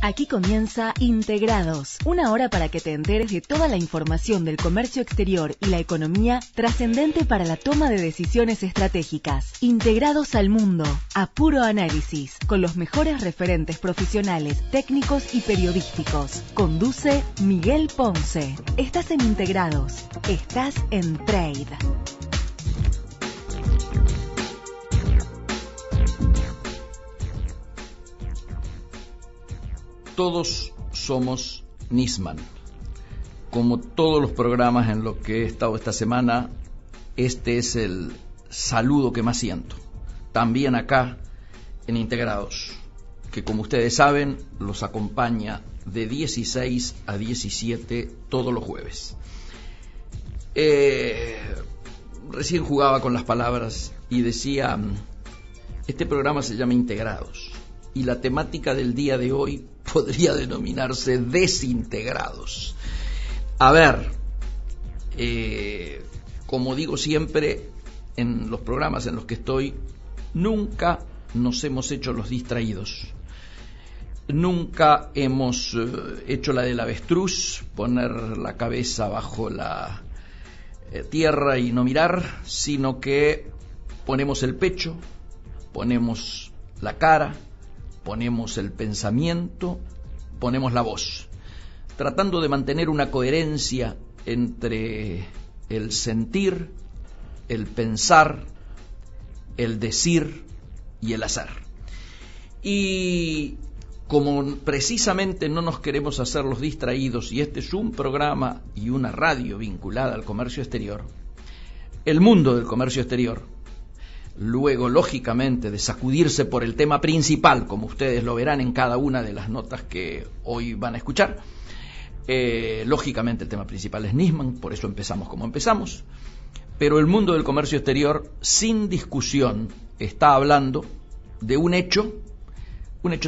Aquí comienza Integrados, una hora para que te enteres de toda la información del comercio exterior y la economía trascendente para la toma de decisiones estratégicas. Integrados al mundo, a puro análisis, con los mejores referentes profesionales, técnicos y periodísticos. Conduce Miguel Ponce. Estás en Integrados, estás en Trade. Todos somos Nisman. Como todos los programas en los que he estado esta semana, este es el saludo que más siento. También acá en Integrados, que como ustedes saben, los acompaña de 16 a 17 todos los jueves. Recién jugaba con las palabras y decía, este programa se llama Integrados y la temática del día de hoy podría denominarse Desintegrados. A ver, como digo siempre en los programas en los que estoy, nunca nos hemos hecho los distraídos. Nunca hemos hecho la del avestruz, poner la cabeza bajo la tierra y no mirar, sino que ponemos el pecho, ponemos la cara, ponemos el pensamiento, ponemos la voz, tratando de mantener una coherencia entre el sentir, el pensar, el decir y el hacer. Y como precisamente no nos queremos hacer los distraídos, y este es un programa y una radio vinculada al comercio exterior, el mundo del comercio exterior, luego, lógicamente, de sacudirse por el tema principal, como ustedes lo verán en cada una de las notas que hoy van a escuchar, lógicamente el tema principal es Nisman, por eso empezamos como empezamos, pero el mundo del comercio exterior, sin discusión, está hablando de un hecho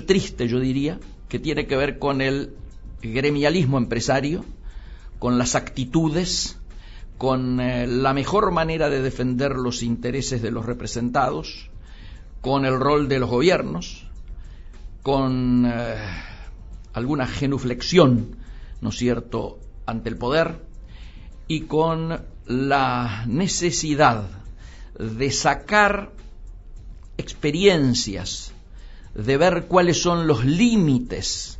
triste, yo diría, que tiene que ver con el gremialismo empresario, con las actitudes, con la mejor manera de defender los intereses de los representados, con el rol de los gobiernos, con alguna genuflexión, ¿no es cierto?, ante el poder, y con la necesidad de sacar experiencias, de ver cuáles son los límites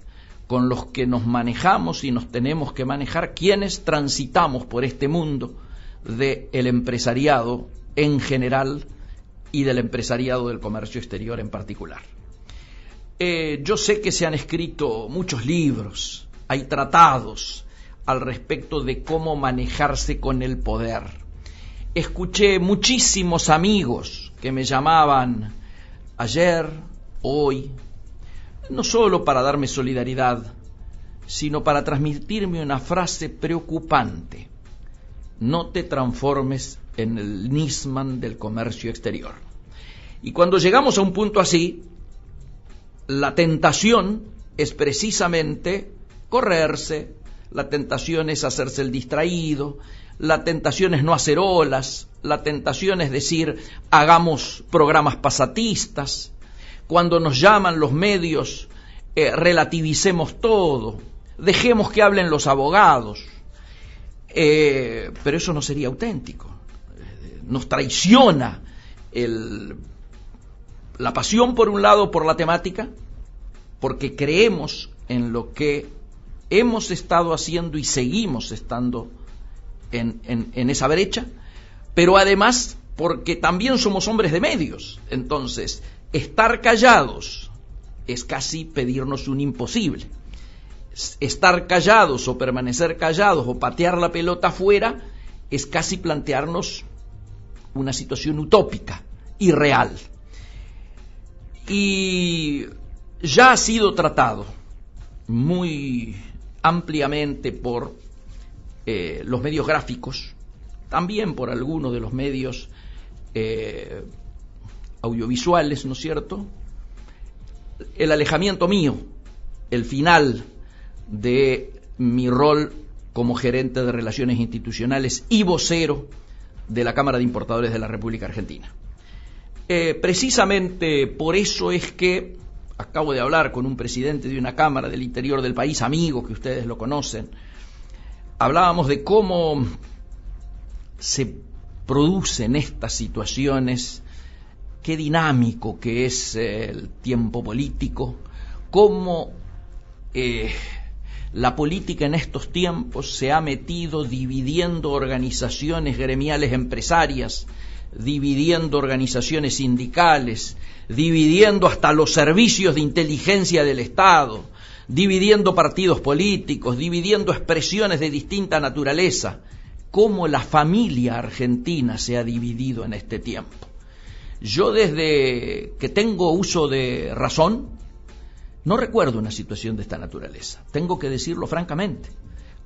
con los que nos manejamos y nos tenemos que manejar quienes transitamos por este mundo del empresariado en general y del empresariado del comercio exterior en particular. Yo sé que se han escrito muchos libros, hay tratados al respecto de cómo manejarse con el poder. Escuché muchísimos amigos que me llamaban ayer, hoy, no solo para darme solidaridad, sino para transmitirme una frase preocupante: no te transformes en el Nisman del comercio exterior. Y cuando llegamos a un punto así, la tentación es precisamente correrse, la tentación es hacerse el distraído, la tentación es no hacer olas, la tentación es decir, hagamos programas pasatistas. Cuando nos llaman los medios, relativicemos todo, dejemos que hablen los abogados, pero eso no sería auténtico. Nos traiciona la pasión por un lado por la temática, porque creemos en lo que hemos estado haciendo y seguimos estando en esa brecha, pero además porque también somos hombres de medios. Entonces, estar callados es casi pedirnos un imposible. Estar callados o permanecer callados o patear la pelota afuera es casi plantearnos una situación utópica, irreal. Y ya ha sido tratado muy ampliamente por los medios gráficos, también por algunos de los medios audiovisuales, ¿no es cierto?, el alejamiento mío, el final de mi rol como gerente de Relaciones Institucionales y vocero de la Cámara de Importadores de la República Argentina. Precisamente por eso es que acabo de hablar con un presidente de una cámara del interior del país, amigo que ustedes lo conocen. Hablábamos de cómo se producen estas situaciones, qué dinámico que es el tiempo político, cómo la política en estos tiempos se ha metido dividiendo organizaciones gremiales empresarias, dividiendo organizaciones sindicales, dividiendo hasta los servicios de inteligencia del Estado, dividiendo partidos políticos, dividiendo expresiones de distinta naturaleza. Cómo la familia argentina se ha dividido en este tiempo. Yo desde que tengo uso de razón, no recuerdo una situación de esta naturaleza, tengo que decirlo francamente.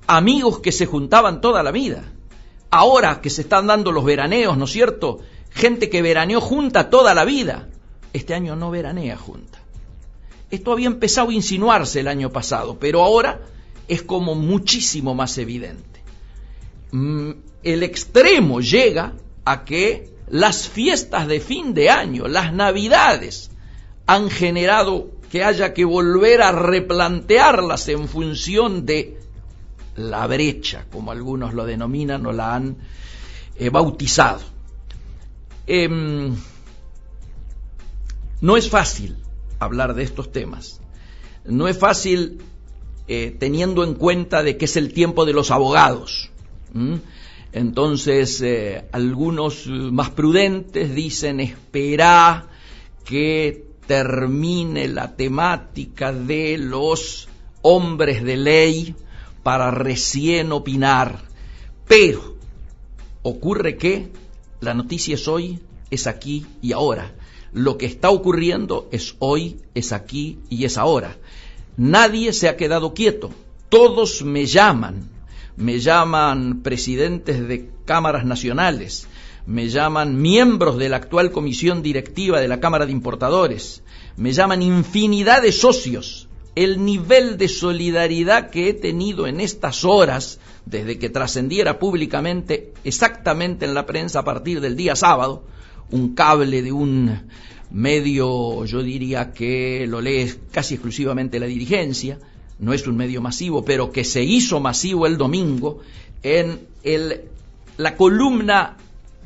Amigos que se juntaban toda la vida, ahora que se están dando los veraneos, ¿no es cierto? Gente que veraneó junta toda la vida, este año no veranea junta. Esto había empezado a insinuarse el año pasado, pero ahora es como muchísimo más evidente. El extremo llega a que las fiestas de fin de año, las navidades, han generado que haya que volver a replantearlas en función de la brecha, como algunos lo denominan o la han bautizado. No es fácil hablar de estos temas, no es fácil teniendo en cuenta de que es el tiempo de los abogados. Entonces algunos más prudentes dicen esperá que termine la temática de los hombres de ley para recién opinar, pero ocurre que la noticia es hoy, es aquí y ahora. Lo que está ocurriendo es hoy, es aquí y es ahora. Nadie se ha quedado quieto, todos me llaman presidentes de cámaras nacionales, me llaman miembros de la actual comisión directiva de la Cámara de Importadores, me llaman infinidad de socios. El nivel de solidaridad que he tenido en estas horas, desde que trascendiera públicamente, exactamente en la prensa a partir del día sábado, un cable de un medio, yo diría que lo lee casi exclusivamente la dirigencia, no es un medio masivo, pero que se hizo masivo el domingo, en la columna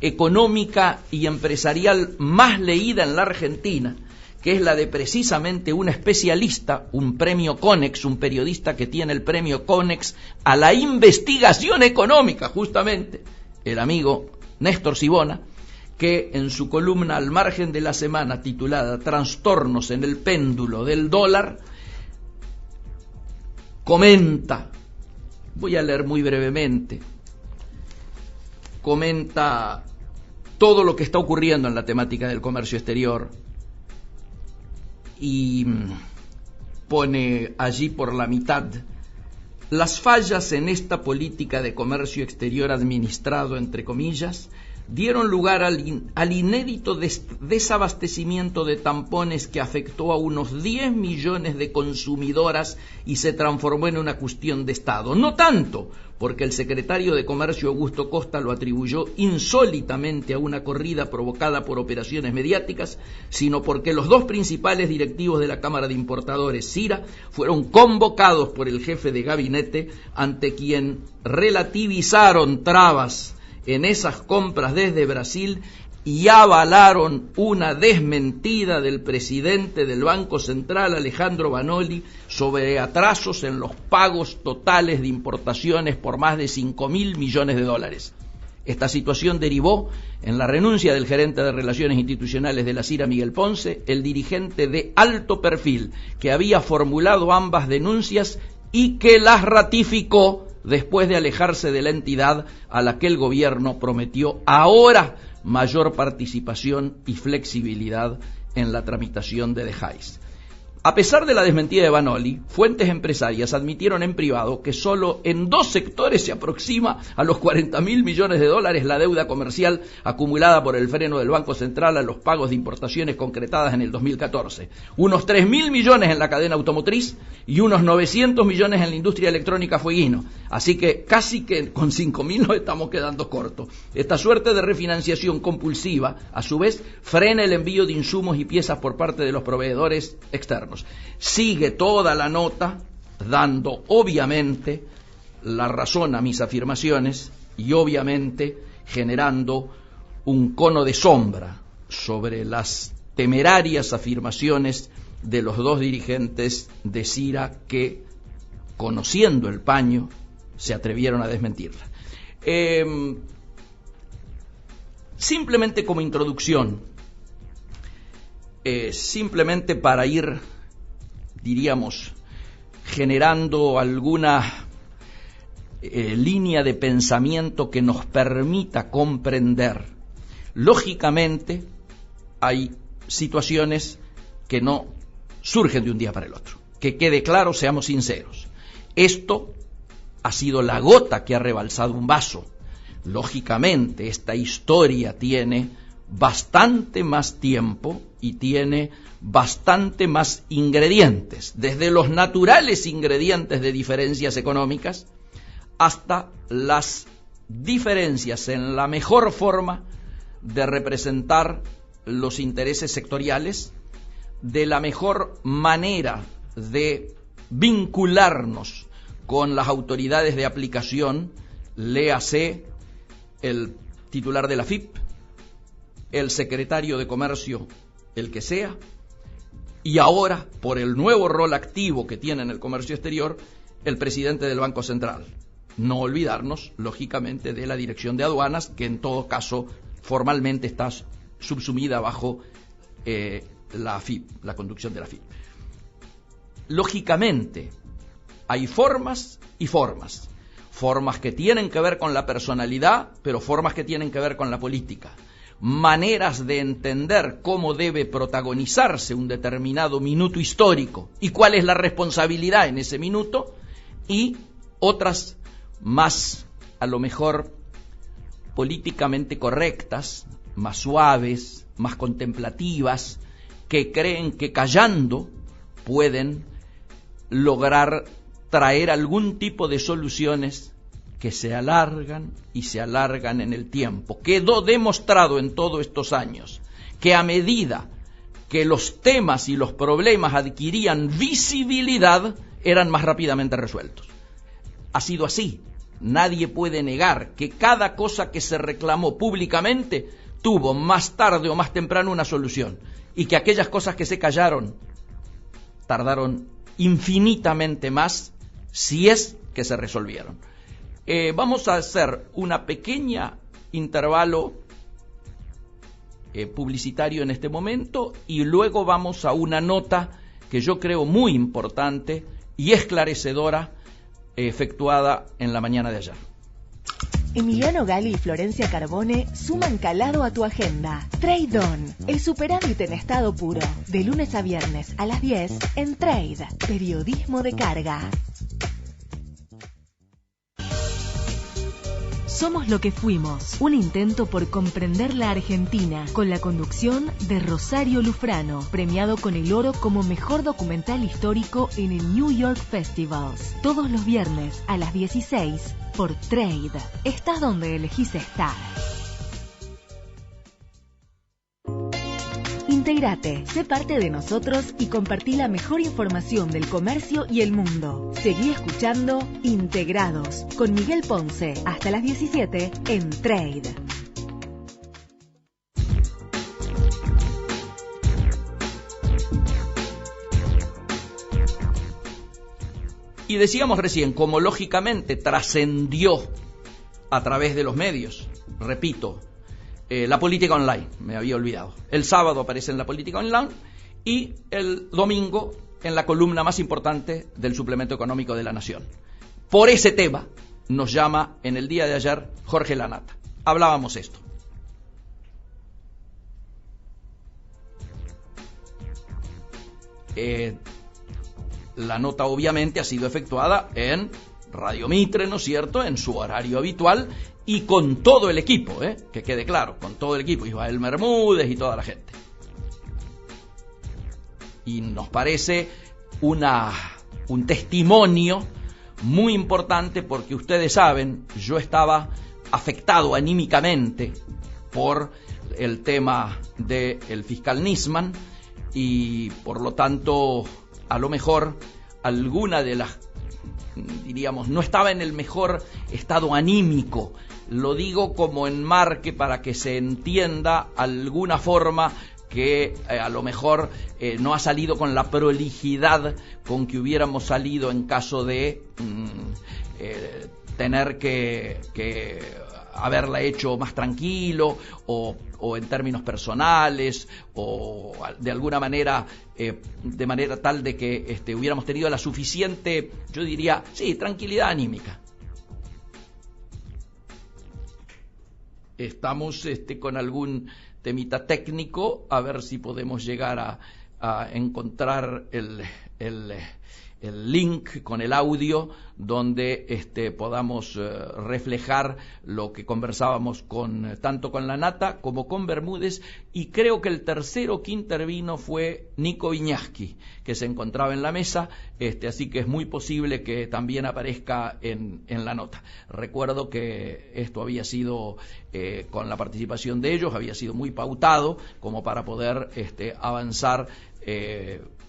económica y empresarial más leída en la Argentina, que es la de precisamente un especialista, un premio Conex, un periodista que tiene el premio Conex a la investigación económica, justamente, el amigo Néstor Sibona, que en su columna Al margen de la semana, titulada Trastornos en el péndulo del dólar, comenta, voy a leer muy brevemente, comenta todo lo que está ocurriendo en la temática del comercio exterior y pone allí por la mitad: las fallas en esta política de comercio exterior administrado, entre comillas, dieron lugar al inédito desabastecimiento de tampones que afectó a unos 10 millones de consumidoras y se transformó en una cuestión de Estado. No tanto porque el secretario de Comercio Augusto Costa lo atribuyó insólitamente a una corrida provocada por operaciones mediáticas, sino porque los dos principales directivos de la Cámara de Importadores, CIRA, fueron convocados por el jefe de gabinete, ante quien relativizaron trabas en esas compras desde Brasil y avalaron una desmentida del presidente del Banco Central, Alejandro Vanoli, sobre atrasos en los pagos totales de importaciones por más de 5.000 millones de dólares. Esta situación derivó en la renuncia del gerente de Relaciones Institucionales de la CIRA, Miguel Ponce, el dirigente de alto perfil que había formulado ambas denuncias y que las ratificó después de alejarse de la entidad a la que el gobierno prometió ahora mayor participación y flexibilidad en la tramitación de dejáis. A pesar de la desmentida de Vanoli, fuentes empresarias admitieron en privado que solo en 2 sectores se aproxima a los 40.000 millones de dólares la deuda comercial acumulada por el freno del Banco Central a los pagos de importaciones concretadas en el 2014. Unos 3.000 millones en la cadena automotriz y unos 900 millones en la industria electrónica fueguino. Así que casi que con 5.000 nos estamos quedando cortos. Esta suerte de refinanciación compulsiva, a su vez, frena el envío de insumos y piezas por parte de los proveedores externos. afirmarnos. Sigue toda la nota dando obviamente la razón a mis afirmaciones y obviamente generando un cono de sombra sobre las temerarias afirmaciones de los dos dirigentes de Cira que, conociendo el paño, se atrevieron a desmentirla. Simplemente como introducción, simplemente para ir, diríamos, generando alguna línea de pensamiento que nos permita comprender. Lógicamente, hay situaciones que no surgen de un día para el otro. Que quede claro, seamos sinceros. Esto ha sido la gota que ha rebalsado un vaso. Lógicamente, esta historia tiene bastante más tiempo y tiene bastante más ingredientes, desde los naturales ingredientes de diferencias económicas hasta las diferencias en la mejor forma de representar los intereses sectoriales, de la mejor manera de vincularnos con las autoridades de aplicación, léase el titular de la AFIP, el secretario de Comercio, el que sea, y ahora, por el nuevo rol activo que tiene en el comercio exterior, el presidente del Banco Central. No olvidarnos, lógicamente, de la Dirección de Aduanas, que en todo caso formalmente está subsumida bajo la AFIP, la conducción de la AFIP. Lógicamente, hay formas y formas. Formas que tienen que ver con la personalidad, pero formas que tienen que ver con la política. Maneras de entender cómo debe protagonizarse un determinado minuto histórico y cuál es la responsabilidad en ese minuto, y otras más, a lo mejor, políticamente correctas, más suaves, más contemplativas, que creen que callando pueden lograr traer algún tipo de soluciones que se alargan y se alargan en el tiempo. Quedó demostrado en todos estos años que a medida que los temas y los problemas adquirían visibilidad, eran más rápidamente resueltos. Ha sido así. Nadie puede negar que cada cosa que se reclamó públicamente tuvo más tarde o más temprano una solución, y que aquellas cosas que se callaron tardaron infinitamente más, si es que se resolvieron. Vamos a hacer una pequeña intervalo publicitario en este momento y luego vamos a una nota que yo creo muy importante y esclarecedora efectuada en la mañana de ayer. Emiliano Gali y Florencia Carbone suman calado a tu agenda. Trade On, el superávit en estado puro, de lunes a viernes a las 10 en Trade, periodismo de carga. Somos lo que fuimos, un intento por comprender la Argentina, con la conducción de Rosario Lufrano, premiado con el oro como mejor documental histórico en el New York Festivals. Todos los viernes a las 16 por Trade. Estás donde elegís estar. Integrate, sé parte de nosotros y compartí la mejor información del comercio y el mundo. Seguí escuchando Integrados con Miguel Ponce hasta las 17 en Trade. Y decíamos recién, como lógicamente trascendió a través de los medios, repito, la política online, me había olvidado. El sábado aparece en la política online y el domingo en la columna más importante del suplemento económico de La Nación. Por ese tema nos llama en el día de ayer Jorge Lanata. Hablábamos esto. La nota obviamente ha sido efectuada en Radio Mitre, ¿no es cierto?, en su horario habitual y con todo el equipo, que quede claro, con todo el equipo, Ismael Bermúdez y toda la gente. Y nos parece un testimonio muy importante porque ustedes saben, yo estaba afectado anímicamente por el tema del fiscal Nisman y por lo tanto a lo mejor alguna de las, diríamos, no estaba en el mejor estado anímico. Lo digo como enmarque para que se entienda alguna forma que a lo mejor no ha salido con la prolijidad con que hubiéramos salido en caso de tener que haberla hecho más tranquilo o en términos personales o de alguna manera de manera tal de que hubiéramos tenido la suficiente, yo diría, sí, tranquilidad anímica. Estamos con algún temita técnico, a ver si podemos llegar a encontrar el link con el audio donde podamos reflejar lo que conversábamos tanto con la Nata como con Bermúdez, y creo que el tercero que intervino fue Nico Viñaski, que se encontraba en la mesa, así que es muy posible que también aparezca en la nota. Recuerdo que esto había sido con la participación de ellos, había sido muy pautado como para poder avanzar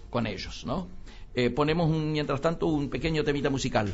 con ellos, ¿no? Ponemos mientras tanto un pequeño temita musical.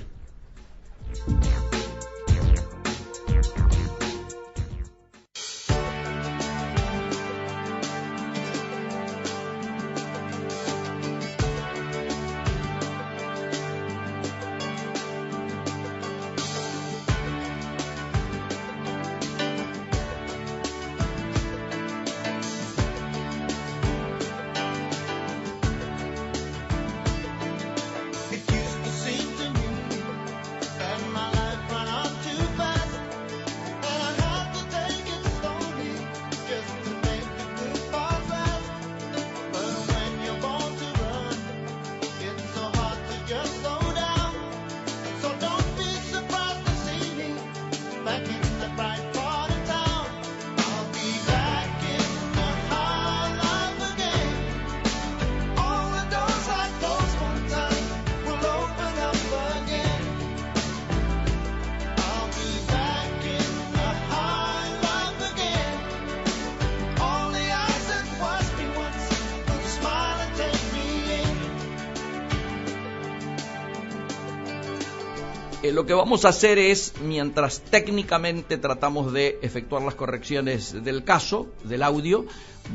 Lo que vamos a hacer es, mientras técnicamente tratamos de efectuar las correcciones del caso, del audio,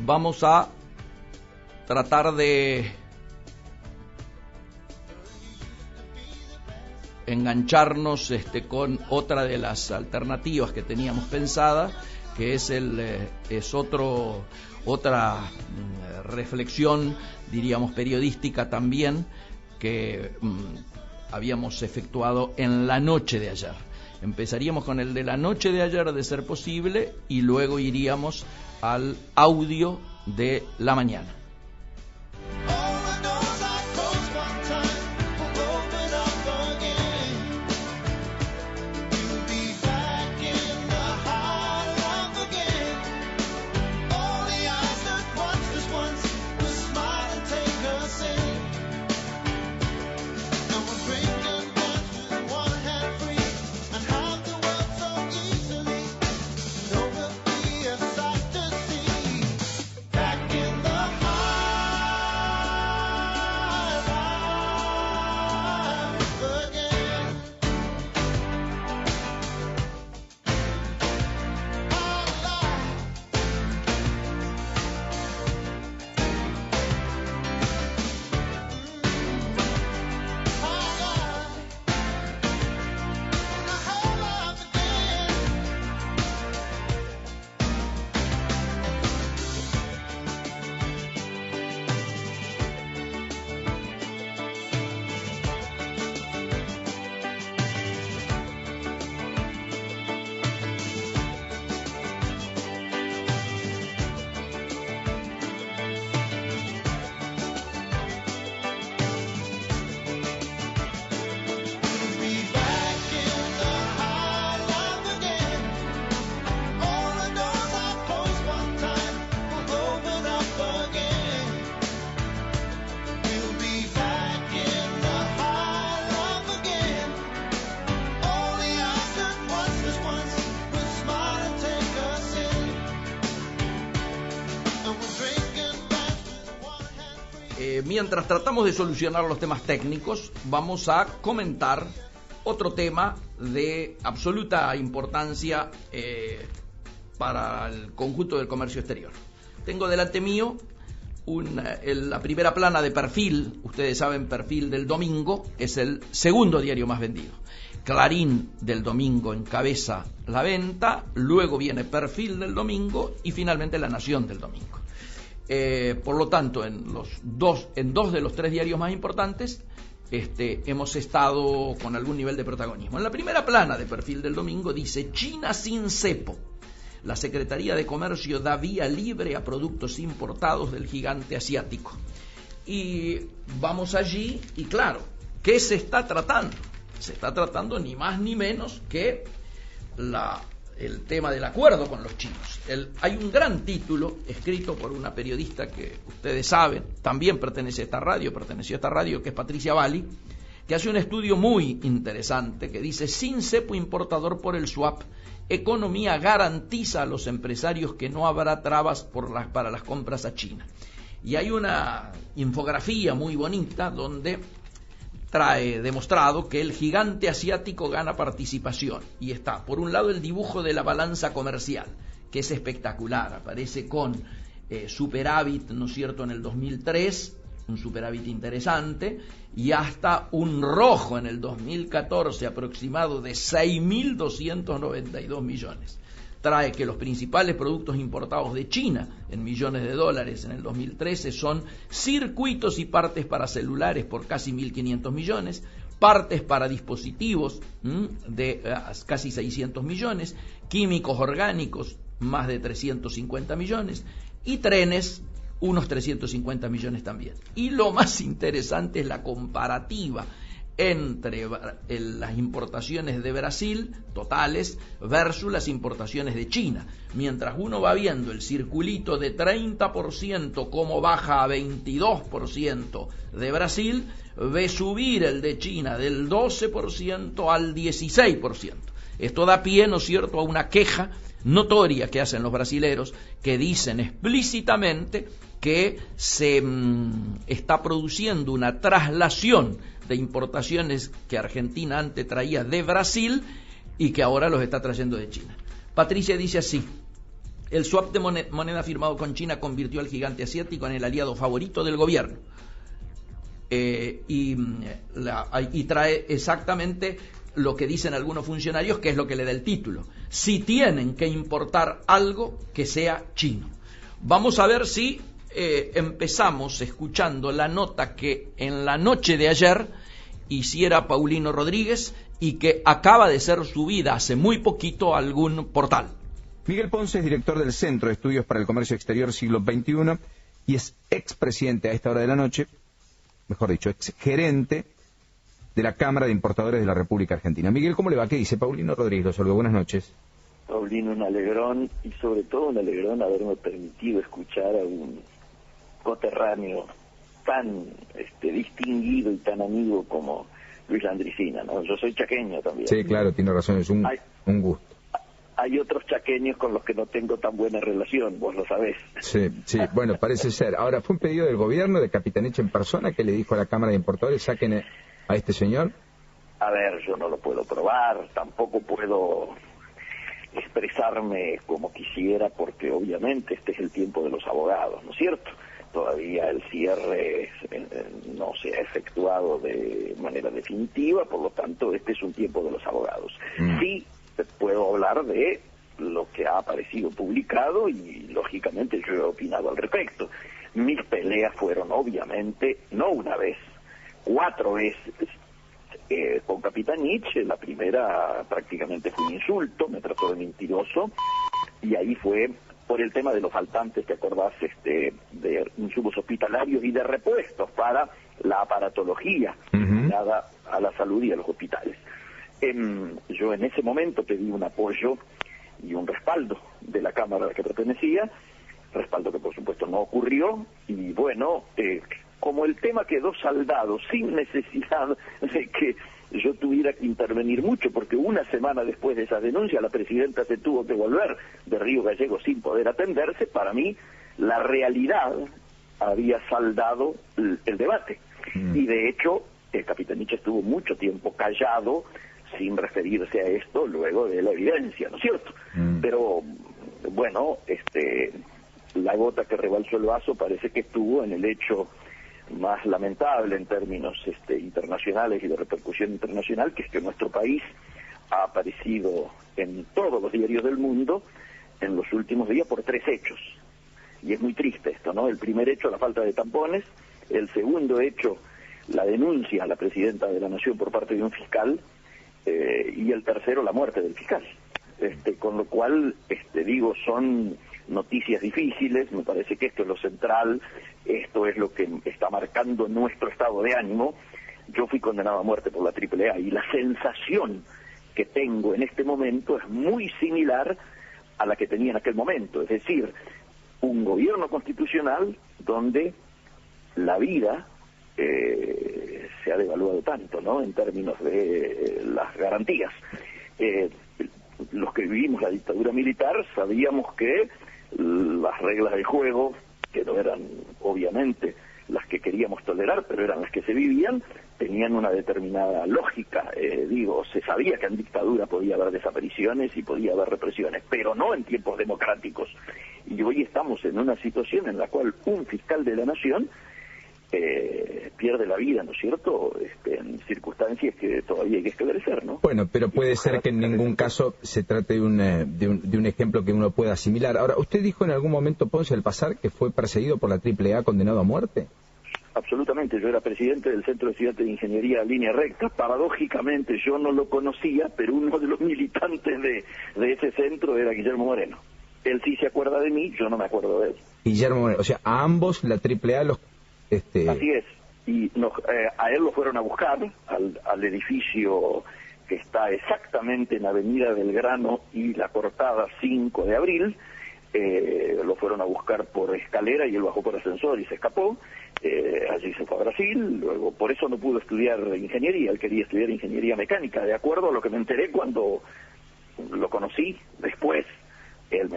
vamos a tratar de engancharnos con otra de las alternativas que teníamos pensada, que es otra reflexión, diríamos periodística también, que habíamos efectuado en la noche de ayer. Empezaríamos con el de la noche de ayer, de ser posible, y luego iríamos al audio de la mañana. Back in the heart. mientras tratamos de solucionar los temas técnicos, vamos a comentar otro tema de absoluta importancia para el conjunto del comercio exterior. Tengo delante mío la primera plana de Perfil. Ustedes saben, Perfil del domingo es el segundo diario más vendido. Clarín del domingo encabeza la venta, luego viene Perfil del domingo y finalmente La Nación del domingo. Por lo tanto, en dos de los tres diarios más importantes hemos estado con algún nivel de protagonismo. En la primera plana de Perfil del domingo dice: China sin cepo. La Secretaría de Comercio da vía libre a productos importados del gigante asiático. Y vamos allí y claro, ¿qué se está tratando? Se está tratando ni más ni menos que el tema del acuerdo con los chinos. Hay un gran título escrito por una periodista que ustedes saben, también perteneció a esta radio, que es Patricia Bali, que hace un estudio muy interesante que dice: sin cepo importador por el swap, Economía garantiza a los empresarios que no habrá trabas para las compras a China. Y hay una infografía muy bonita donde trae demostrado que el gigante asiático gana participación. Y está, por un lado, el dibujo de la balanza comercial, que es espectacular. Aparece con superávit, ¿no es cierto?, en el 2003, un superávit interesante, y hasta un rojo en el 2014 aproximado de 6.292 millones. Trae que los principales productos importados de China en millones de dólares en el 2013 son circuitos y partes para celulares por casi 1.500 millones, partes para dispositivos de casi 600 millones, químicos orgánicos más de 350 millones y trenes unos 350 millones también. Y lo más interesante es la comparativa entre las importaciones de Brasil totales versus las importaciones de China. Mientras uno va viendo el circulito de 30% como baja a 22% de Brasil, ve subir el de China del 12% al 16%. Esto da pie, ¿no es cierto?, a una queja notoria que hacen los brasileros, que dicen explícitamente que se está produciendo una traslación de importaciones que Argentina antes traía de Brasil y que ahora los está trayendo de China. Patricia dice así: el swap de moneda firmado con China convirtió al gigante asiático en el aliado favorito del gobierno. Y trae exactamente lo que dicen algunos funcionarios, que es lo que le da el título: si tienen que importar algo, que sea chino. Vamos a ver si empezamos escuchando la nota que en la noche de ayer hiciera Paulino Rodríguez y que acaba de ser subida hace muy poquito a algún portal. Miguel Ponce es director del Centro de Estudios para el Comercio Exterior Siglo XXI y es expresidente a esta hora de la noche, mejor dicho, exgerente de la Cámara de Importadores de la República Argentina. Miguel, ¿cómo le va? ¿Qué dice? Paulino Rodríguez, lo saludo. Buenas noches. Paulino, un alegrón, y sobre todo un alegrón haberme permitido escuchar a un coterráneo tan distinguido y tan amigo como Luis Landricina, ¿no? Yo soy chaqueño también. Sí, claro, tiene razón, es un gusto. Hay otros chaqueños con los que no tengo tan buena relación, vos lo sabés. Sí, bueno, parece ser. Ahora, ¿fue un pedido del gobierno, de Capitaneche en persona, que le dijo a la Cámara de Importadores: saquen a este señor? A ver, yo no lo puedo probar, tampoco puedo expresarme como quisiera, porque obviamente este es el tiempo de los abogados, ¿no es cierto? Todavía el cierre no se ha efectuado de manera definitiva, por lo tanto este es un tiempo de los abogados. Sí puedo hablar de lo que ha aparecido publicado y lógicamente yo he opinado al respecto. Mis peleas fueron obviamente no una vez, 4 veces con Capitaneche. La primera prácticamente fue un insulto, me trató de mentiroso, y ahí fue por el tema de los faltantes, ¿te acordás?, de insumos hospitalarios y de repuestos para la aparatología dada a la salud y a los hospitales. Yo en ese momento pedí un apoyo y un respaldo de la Cámara a la que pertenecía, respaldo que por supuesto no ocurrió, y bueno, como el tema quedó saldado sin necesidad de que yo tuviera que intervenir mucho, porque una semana después de esa denuncia la presidenta se tuvo que volver de Río Gallegos sin poder atenderse, para mí la realidad había saldado el debate. Y de hecho, el Capitanich estuvo mucho tiempo callado, sin referirse a esto, luego de la evidencia, ¿no es cierto? Pero, bueno, la gota que rebalsó el vaso parece que estuvo en el hecho más lamentable en términos internacionales y de repercusión internacional, que es que nuestro país ha aparecido en todos los diarios del mundo en los últimos días por 3 hechos. Y es muy triste esto, ¿no? El primer hecho, la falta de tampones; el segundo hecho, la denuncia a la presidenta de la Nación por parte de un fiscal; y el tercero, la muerte del fiscal. Con lo cual, digo, son noticias difíciles. Me parece que esto es lo central, esto es lo que está marcando nuestro estado de ánimo. Yo fui condenado a muerte por la AAA y la sensación que tengo en este momento es muy similar a la que tenía en aquel momento, es decir, un gobierno constitucional donde la vida se ha devaluado tanto, ¿no?, en términos de las garantías. Los que vivimos la dictadura militar sabíamos que las reglas del juego, que no eran obviamente las que queríamos tolerar, pero eran las que se vivían, tenían una determinada lógica. Se sabía que en dictadura podía haber desapariciones y podía haber represiones, pero no en tiempos democráticos. Y hoy estamos en una situación en la cual un fiscal de la Nación pierde la vida, ¿no es cierto?, en circunstancias que todavía hay que esclarecer, ¿no? Bueno, pero puede ser que en ningún caso se trate de un ejemplo que uno pueda asimilar. Ahora, usted dijo en algún momento, Ponce, al pasar, que fue perseguido por la AAA, condenado a muerte. Absolutamente, yo era presidente del Centro de Estudiantes de Ingeniería Línea Recta. Paradójicamente yo no lo conocía, pero uno de los militantes de ese centro era Guillermo Moreno. Él sí se acuerda de mí, yo no me acuerdo de él. Guillermo Moreno, o sea, a ambos la AAA los... Así es, y a él lo fueron a buscar al edificio que está exactamente en Avenida Belgrano y la Cortada 5 de Abril. Lo fueron a buscar por escalera y él bajó por ascensor y se escapó. Allí se fue a Brasil. Luego, por eso no pudo estudiar ingeniería. Él quería estudiar ingeniería mecánica, de acuerdo a lo que me enteré cuando lo conocí después. Él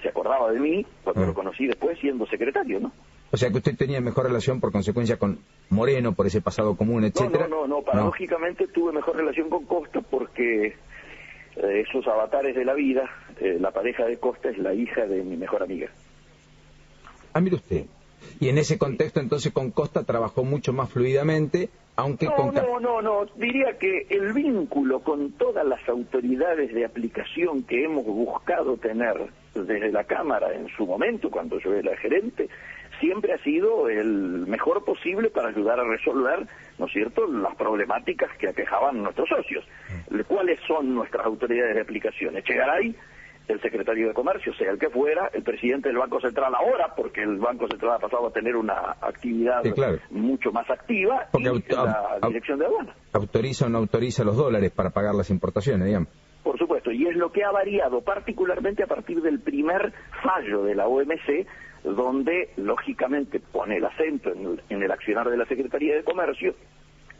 se acordaba de mí cuando lo conocí después, siendo secretario, ¿no? O sea que usted tenía mejor relación por consecuencia con Moreno, por ese pasado común, etcétera. No, paradójicamente tuve mejor relación con Costa porque esos avatares de la vida, la pareja de Costa es la hija de mi mejor amiga. Ah, mire usted. Y en ese contexto entonces con Costa trabajó mucho más fluidamente, aunque No, diría que el vínculo con todas las autoridades de aplicación que hemos buscado tener desde la Cámara en su momento, cuando yo era gerente, siempre ha sido el mejor posible para ayudar a resolver, ¿no es cierto?, las problemáticas que aquejaban a nuestros socios. ¿Cuáles son nuestras autoridades de aplicación? Echegaray, el secretario de Comercio, sea el que fuera, el presidente del Banco Central ahora, porque el Banco Central ha pasado a tener una actividad mucho más activa, porque y la Dirección de Aduana. ¿Autoriza o no autoriza los dólares para pagar las importaciones, digamos? Por supuesto, y es lo que ha variado particularmente a partir del primer fallo de la OMC, donde lógicamente pone el acento en el accionar de la Secretaría de Comercio,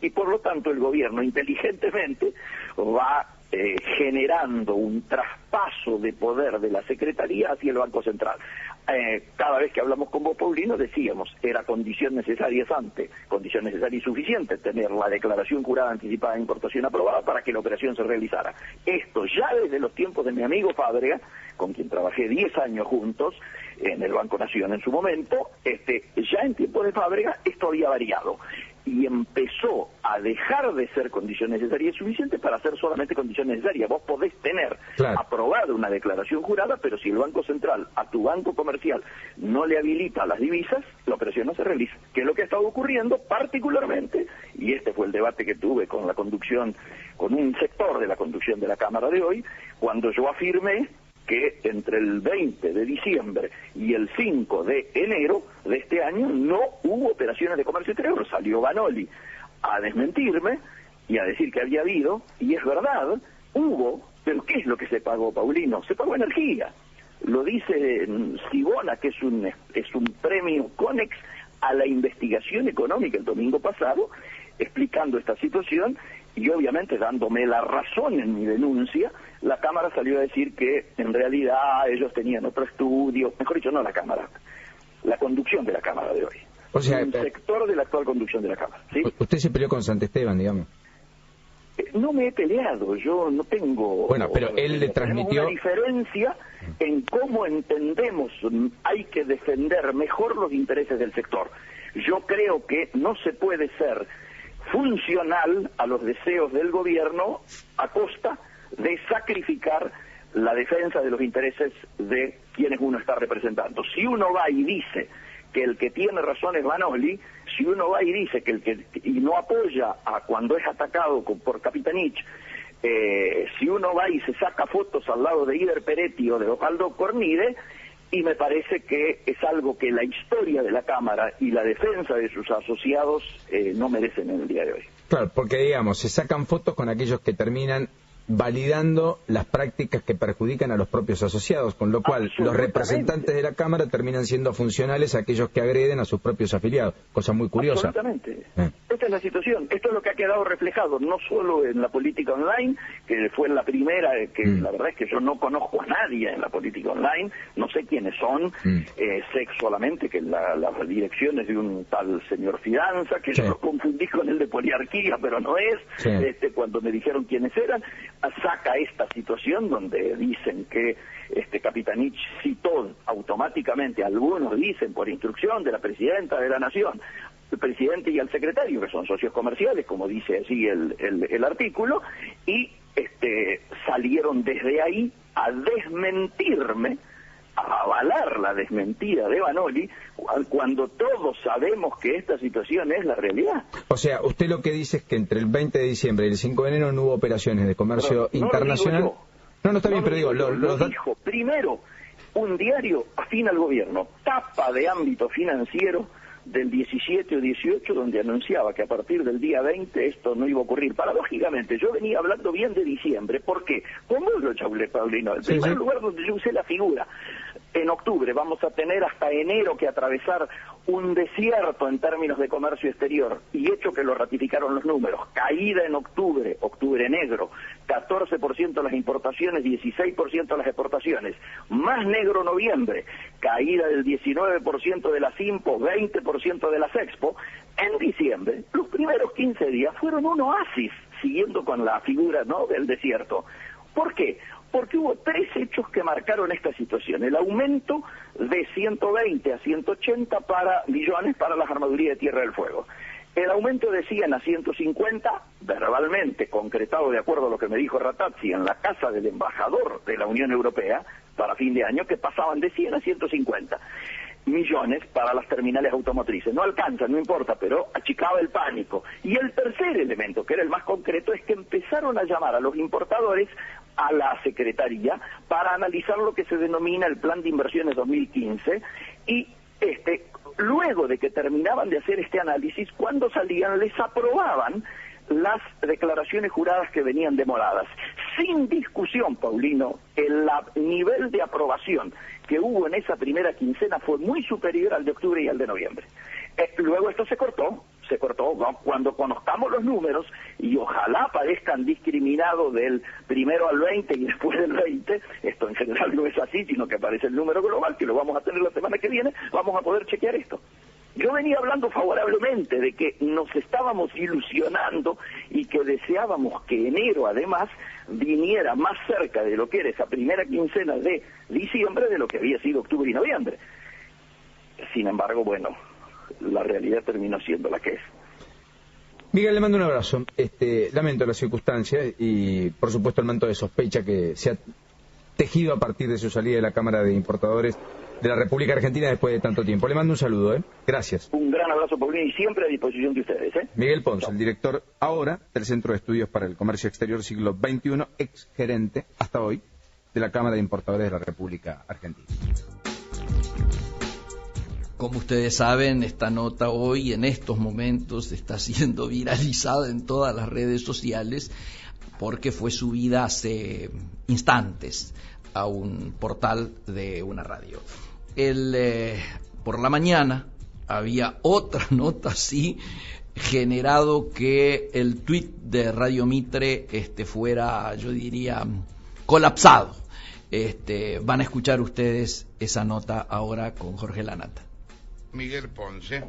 y por lo tanto el gobierno inteligentemente va generando un traspaso de poder de la Secretaría hacia el Banco Central. Cada vez que hablamos con vos, Paulino, decíamos, era condición necesaria condición necesaria y suficiente tener la declaración jurada anticipada de importación aprobada para que la operación se realizara. Esto ya desde los tiempos de mi amigo Fábrega, con quien trabajé 10 años juntos en el Banco Nación en su momento, ya en tiempos de Fábrega esto había variado y empezó a dejar de ser condición necesaria y suficiente para ser solamente condición necesaria. Vos podés tener aprobada una declaración jurada, pero si el Banco Central a tu banco comercial no le habilita las divisas, la operación no se realiza. Que es lo que ha estado ocurriendo particularmente, y este fue el debate que tuve con la conducción, con un sector de la conducción de la Cámara de hoy, cuando yo afirmé que entre el 20 de diciembre y el 5 de enero de este año no hubo operaciones de comercio exterior. Salió Banoli a desmentirme y a decir que había habido, y es verdad, hubo, pero ¿qué es lo que se pagó, Paulino? Se pagó energía. Lo dice Sibona, que es un premio CONEX a la investigación económica el domingo pasado, explicando esta situación y obviamente dándome la razón en mi denuncia. La Cámara salió a decir que en realidad ellos tenían otro estudio, mejor dicho, no la Cámara, la conducción de la Cámara de hoy. O sea, un sector de la actual conducción de la Cámara. ¿Sí? Usted se peleó con Santesteban, digamos. No me he peleado, yo no tengo... Bueno, pero él le transmitió... Tenemos una diferencia en cómo entendemos hay que defender mejor los intereses del sector. Yo creo que no se puede ser funcional a los deseos del gobierno a costa de sacrificar la defensa de los intereses de quienes uno está representando. Si uno va y dice que el que tiene razón es Vanoli, si uno va y dice que y no apoya a cuando es atacado por Capitanich, si uno va y se saca fotos al lado de Ider Peretti o de Osvaldo Cornide, y me parece que es algo que la historia de la Cámara y la defensa de sus asociados no merecen en el día de hoy. Claro, porque digamos, se sacan fotos con aquellos que terminan validando las prácticas que perjudican a los propios asociados, con lo cual los representantes de la Cámara terminan siendo funcionales a aquellos que agreden a sus propios afiliados, cosa muy curiosa. Absolutamente. Esta es la situación, esto es lo que ha quedado reflejado, no solo en la política online, que fue la primera, que la verdad es que yo no conozco a nadie en la política online, no sé quiénes son, sé solamente que las direcciones de un tal señor Fidanza, que yo lo confundí con el de Poliarquía, pero no es, cuando me dijeron quiénes eran, saca esta situación donde dicen que Capitanich citó automáticamente, algunos dicen por instrucción de la presidenta de la Nación, el presidente y el secretario, que son socios comerciales, como dice así el artículo, y salieron desde ahí a desmentirme, a avalar la desmentida de Vanoli, cuando todos sabemos que esta situación es la realidad. O sea, usted lo que dice es que entre el 20 de diciembre y el 5 de enero no hubo operaciones de comercio internacional. No está bien, pero digo... Lo dijo primero un diario afín al gobierno, tapa de ámbito financiero del 17 o 18, donde anunciaba que a partir del día 20 esto no iba a ocurrir. Paradójicamente, yo venía hablando bien de diciembre. ¿Por qué? ¿Cómo lo chaulé, Paulino? El primer lugar donde yo usé la figura. En octubre vamos a tener hasta enero que atravesar un desierto en términos de comercio exterior, y hecho que lo ratificaron los números, caída en octubre, octubre negro, 14% las importaciones, 16% las exportaciones, más negro noviembre, caída del 19% de las IMPO, 20% de las Expo. En diciembre, los primeros 15 días fueron un oasis, siguiendo con la figura, ¿no?, del desierto. ¿Por qué? Porque hubo tres hechos que marcaron esta situación. El aumento de 120 a 180 millones para las armadurías de Tierra del Fuego. El aumento de 100 a 150, verbalmente concretado de acuerdo a lo que me dijo Ratazzi en la casa del embajador de la Unión Europea para fin de año, que pasaban de 100 a 150 millones para las terminales automotrices. No alcanza, no importa, pero achicaba el pánico. Y el tercer elemento, que era el más concreto, es que empezaron a llamar a los importadores a la Secretaría para analizar lo que se denomina el Plan de Inversiones 2015, y luego de que terminaban de hacer este análisis, cuando salían les aprobaban las declaraciones juradas que venían demoradas. Sin discusión, Paulino, el nivel de aprobación que hubo en esa primera quincena fue muy superior al de octubre y al de noviembre. Luego esto se cortó, cuando conozcamos los números, y ojalá parezcan discriminados del primero al 20 y después del 20, esto en general no es así, sino que aparece el número global, que lo vamos a tener la semana que viene, vamos a poder chequear esto. Yo venía hablando favorablemente de que nos estábamos ilusionando y que deseábamos que enero, además, viniera más cerca de lo que era esa primera quincena de diciembre de lo que había sido octubre y noviembre. Sin embargo, bueno, la realidad terminó siendo la que es. Miguel, le mando un abrazo. Lamento las circunstancias y, por supuesto, el manto de sospecha que se ha tejido a partir de su salida de la Cámara de Importadores de la República Argentina después de tanto tiempo. Le mando un saludo, Gracias. Un gran abrazo, Paulino, y siempre a disposición de ustedes, Miguel Ponce, el director ahora del Centro de Estudios para el Comercio Exterior Siglo XXI, ex gerente hasta hoy de la Cámara de Importadores de la República Argentina. Como ustedes saben, esta nota hoy, en estos momentos, está siendo viralizada en todas las redes sociales porque fue subida hace instantes a un portal de una radio. Por la mañana había otra nota así, generado que el tuit de Radio Mitre fuera, yo diría, colapsado. Van a escuchar ustedes esa nota ahora con Jorge Lanata. Miguel Ponce,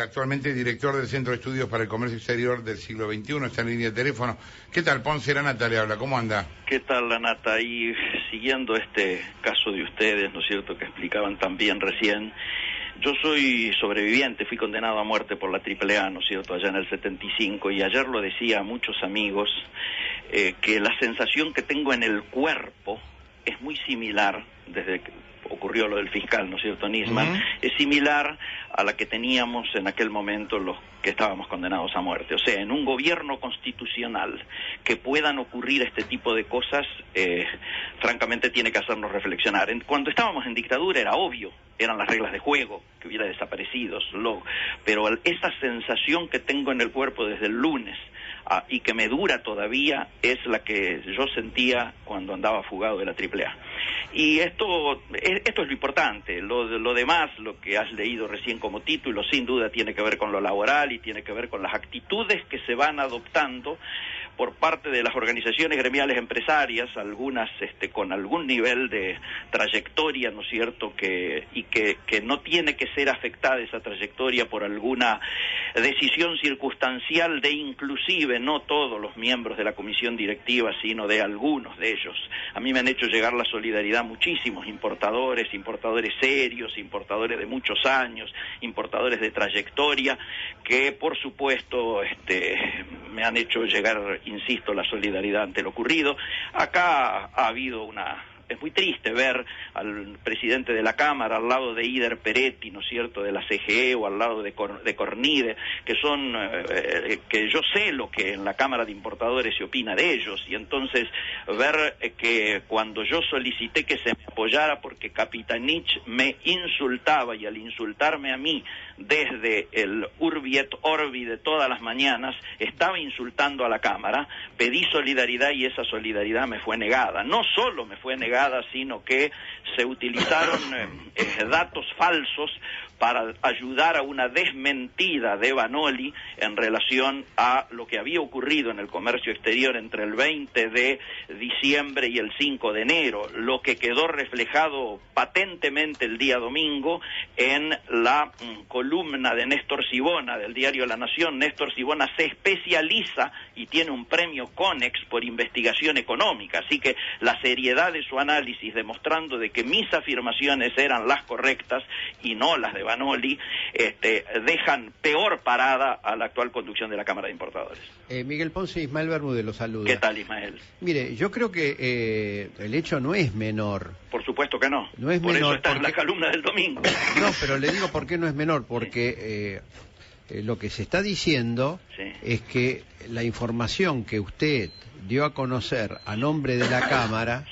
actualmente director del Centro de Estudios para el Comercio Exterior del Siglo XXI, está en línea de teléfono. ¿Qué tal, Ponce? La Nata le habla, ¿cómo anda? ¿Qué tal, la Nata? Y siguiendo este caso de ustedes, ¿no es cierto?, que explicaban también recién, yo soy sobreviviente, fui condenado a muerte por la AAA, ¿no es cierto?, allá en el 75, y ayer lo decía a muchos amigos, que la sensación que tengo en el cuerpo es muy similar, desde que ocurrió lo del fiscal, ¿no es cierto, Nisman? Es similar a la que teníamos en aquel momento los que estábamos condenados a muerte. O sea, en un gobierno constitucional que puedan ocurrir este tipo de cosas, francamente tiene que hacernos reflexionar. Cuando estábamos en dictadura era obvio, eran las reglas de juego, que hubiera desaparecido, pero esa sensación que tengo en el cuerpo desde el lunes, y que me dura todavía, es la que yo sentía cuando andaba fugado de la AAA. Y esto es lo importante. Lo demás, lo que has leído recién como título, sin duda tiene que ver con lo laboral y tiene que ver con las actitudes que se van adoptando por parte de las organizaciones gremiales empresarias, algunas con algún nivel de trayectoria, ¿no es cierto?, que no tiene que ser afectada esa trayectoria por alguna decisión circunstancial de inclusive no todos los miembros de la comisión directiva, sino de algunos de ellos. A mí me han hecho llegar la solidaridad muchísimos importadores serios, importadores de muchos años, importadores de trayectoria, que por supuesto me han hecho llegar, insisto, la solidaridad ante lo ocurrido. Acá ha habido es muy triste ver al presidente de la Cámara al lado de Ider Peretti, ¿no es cierto?, de la CGE, o al lado de Cornide, que son, que yo sé lo que en la Cámara de Importadores se opina de ellos, y entonces ver que cuando yo solicité que se me apoyara porque Capitanich me insultaba, y al insultarme a mí desde el Urbi et Orbi de todas las mañanas, estaba insultando a la Cámara, pedí solidaridad y esa solidaridad me fue negada. No solo me fue negada, sino que se utilizaron datos falsos para ayudar a una desmentida de Vanoli en relación a lo que había ocurrido en el comercio exterior entre el 20 de diciembre y el 5 de enero, lo que quedó reflejado patentemente el día domingo en la columna de Néstor Sibona del diario La Nación. Néstor Sibona se especializa y tiene un premio Conex por investigación económica, así que la seriedad de su análisis, demostrando de que mis afirmaciones eran las correctas y no las de Vanoli, dejan peor parada a la actual conducción de la Cámara de Importadores. Miguel Ponce, Ismael Bermúdez lo saluda. ¿Qué tal, Ismael? Mire, yo creo que el hecho no es menor. Por supuesto que no. No es por menor. Eso está en la columna del domingo. No, pero le digo por qué no es menor, porque lo que se está diciendo es que la información que usted dio a conocer a nombre de la Cámara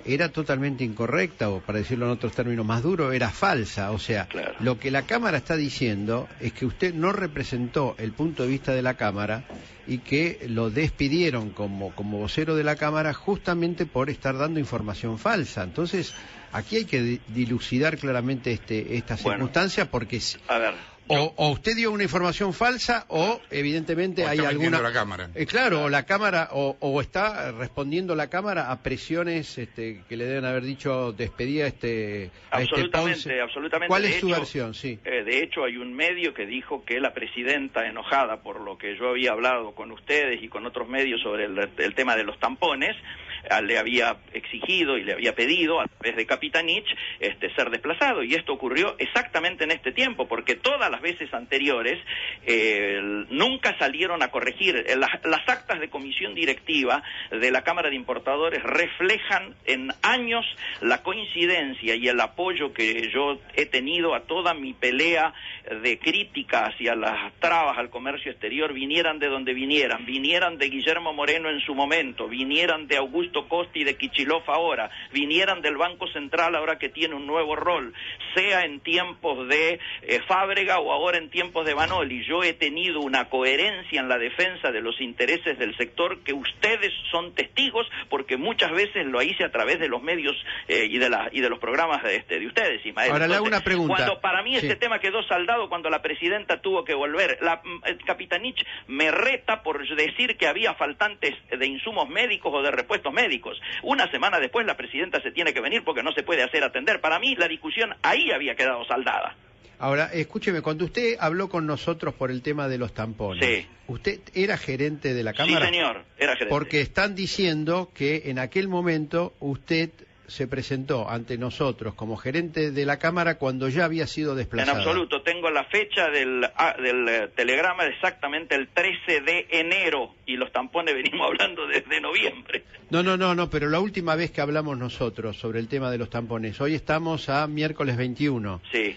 era totalmente incorrecta, o para decirlo en otros términos más duros, era falsa. O sea, lo que la Cámara está diciendo es que usted no representó el punto de vista de la Cámara y que lo despidieron como vocero de la Cámara justamente por estar dando información falsa. Entonces, aquí hay que dilucidar claramente esta circunstancia, porque a ver, o usted dio una información falsa, o evidentemente hay alguna... la Cámara. Claro, o la Cámara, o está respondiendo la Cámara a presiones que le deben haber dicho despedida absolutamente. ¿Cuál es su versión? Sí. De hecho, hay un medio que dijo que la presidenta, enojada por lo que yo había hablado con ustedes y con otros medios sobre el tema de los tampones, le había exigido y le había pedido a través de Capitanich ser desplazado, y esto ocurrió exactamente en este tiempo, porque todas las veces anteriores nunca salieron a corregir. Las actas de comisión directiva de la Cámara de Importadores reflejan en años la coincidencia y el apoyo que yo he tenido a toda mi pelea de crítica hacia las trabas al comercio exterior, vinieran de donde vinieran de Guillermo Moreno en su momento, vinieran de Augusto Costi de Kicillof ahora, vinieran del Banco Central ahora que tiene un nuevo rol, sea en tiempos de Fábrega o ahora en tiempos de Vanoli. Yo he tenido una coherencia en la defensa de los intereses del sector que ustedes son testigos, porque muchas veces lo hice a través de los medios y de los programas de ustedes, Ismael. Ahora le hago una pregunta. Cuando para mí este tema quedó saldado cuando la presidenta tuvo que volver, Capitanich me reta por decir que había faltantes de insumos médicos o de repuestos médicos. Una semana después la presidenta se tiene que venir porque no se puede hacer atender. Para mí la discusión ahí había quedado saldada. Ahora, escúcheme, cuando usted habló con nosotros por el tema de los tampones, sí. ¿Usted era gerente de la Cámara? Sí, señor, era gerente. Porque están diciendo que en aquel momento usted se presentó ante nosotros como gerente de la Cámara cuando ya había sido desplazado. En absoluto, tengo la fecha del telegrama exactamente el 13 de enero y los tampones venimos hablando desde noviembre. No, pero la última vez que hablamos nosotros sobre el tema de los tampones, hoy estamos a miércoles 21. Sí.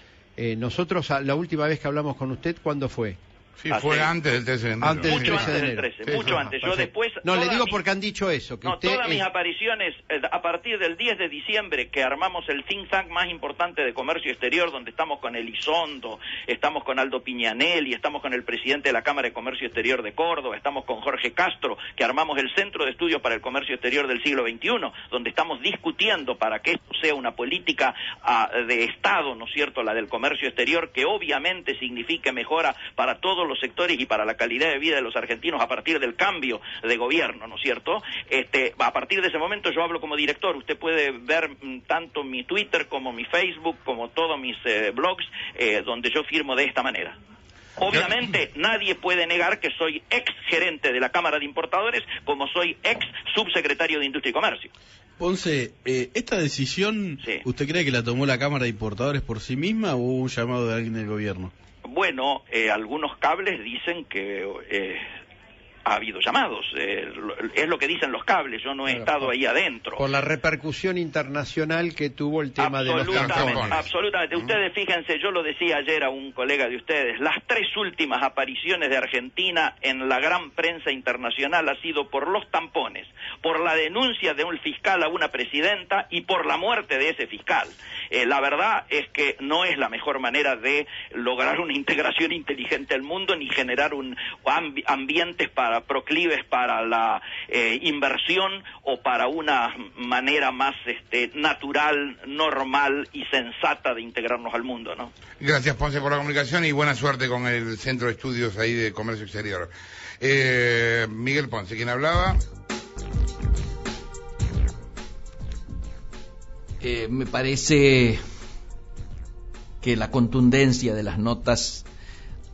Nosotros, la última vez que hablamos con usted, ¿cuándo fue? Sí, fue antes del 13 de enero. Antes del 13 de enero. Mucho antes. Yo después... No, le digo porque han dicho eso. Que usted todas mis apariciones, a partir del 10 de diciembre, que armamos el think tank más importante de comercio exterior, donde estamos con Elizondo, estamos con Aldo Piñanelli, estamos con el presidente de la Cámara de Comercio Exterior de Córdoba, estamos con Jorge Castro, que armamos el Centro de Estudios para el Comercio Exterior del siglo XXI, donde estamos discutiendo para que esto sea una política de Estado, ¿no es cierto?, la del comercio exterior, que obviamente signifique mejora para todos los sectores y para la calidad de vida de los argentinos a partir del cambio de gobierno, ¿no es cierto? A partir de ese momento yo hablo como director. Usted puede ver tanto mi Twitter como mi Facebook, como todos mis blogs, donde yo firmo de esta manera. Obviamente nadie puede negar que soy ex gerente de la Cámara de Importadores, como soy ex subsecretario de Industria y Comercio. Ponce, ¿esta decisión usted cree que la tomó la Cámara de Importadores por sí misma o hubo un llamado de alguien del gobierno? Bueno, algunos cables dicen que ha habido llamados, es lo que dicen los cables, yo no he estado ahí adentro. Por la repercusión internacional que tuvo el tema de los tampones. Absolutamente, ustedes fíjense, yo lo decía ayer a un colega de ustedes, las 3 últimas apariciones de Argentina en la gran prensa internacional ha sido por los tampones, por la denuncia de un fiscal a una presidenta y por la muerte de ese fiscal. La verdad es que no es la mejor manera de lograr una integración inteligente al mundo ni generar ambientes proclives para la inversión o para una manera más natural, normal y sensata de integrarnos al mundo, ¿no? Gracias, Ponce, por la comunicación y buena suerte con el Centro de Estudios ahí de Comercio Exterior. Miguel Ponce, ¿quién hablaba? Me parece que la contundencia de las notas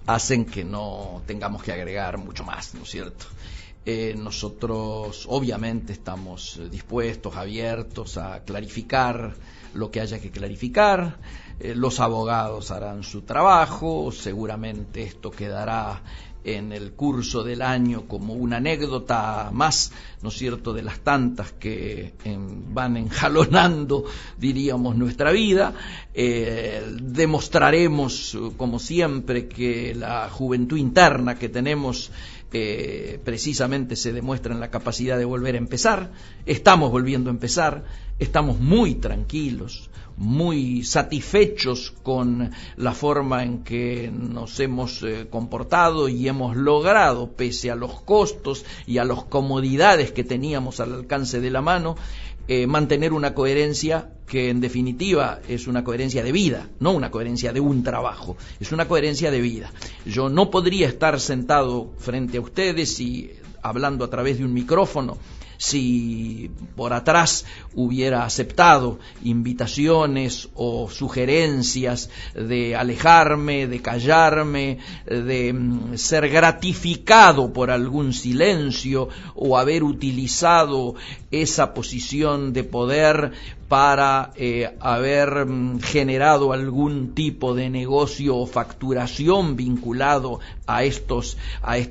hacen que no tengamos que agregar mucho más, ¿no es cierto? Nosotros obviamente estamos dispuestos, abiertos a clarificar lo que haya que clarificar. Los abogados harán su trabajo, seguramente esto quedará en el curso del año como una anécdota más, ¿no es cierto?, de las tantas que van enjalonando, diríamos, nuestra vida. Demostraremos, como siempre, que la juventud interna que tenemos precisamente se demuestra en la capacidad de volver a empezar. Estamos volviendo a empezar, estamos muy tranquilos, muy satisfechos con la forma en que nos hemos comportado y hemos logrado, pese a los costos y a las comodidades que teníamos al alcance de la mano, mantener una coherencia que en definitiva es una coherencia de vida, no una coherencia de un trabajo, es una coherencia de vida. Yo no podría estar sentado frente a ustedes y hablando a través de un micrófono si por atrás hubiera aceptado invitaciones o sugerencias de alejarme, de callarme, de ser gratificado por algún silencio o haber utilizado esa posición de poder para haber generado algún tipo de negocio o facturación vinculado a estas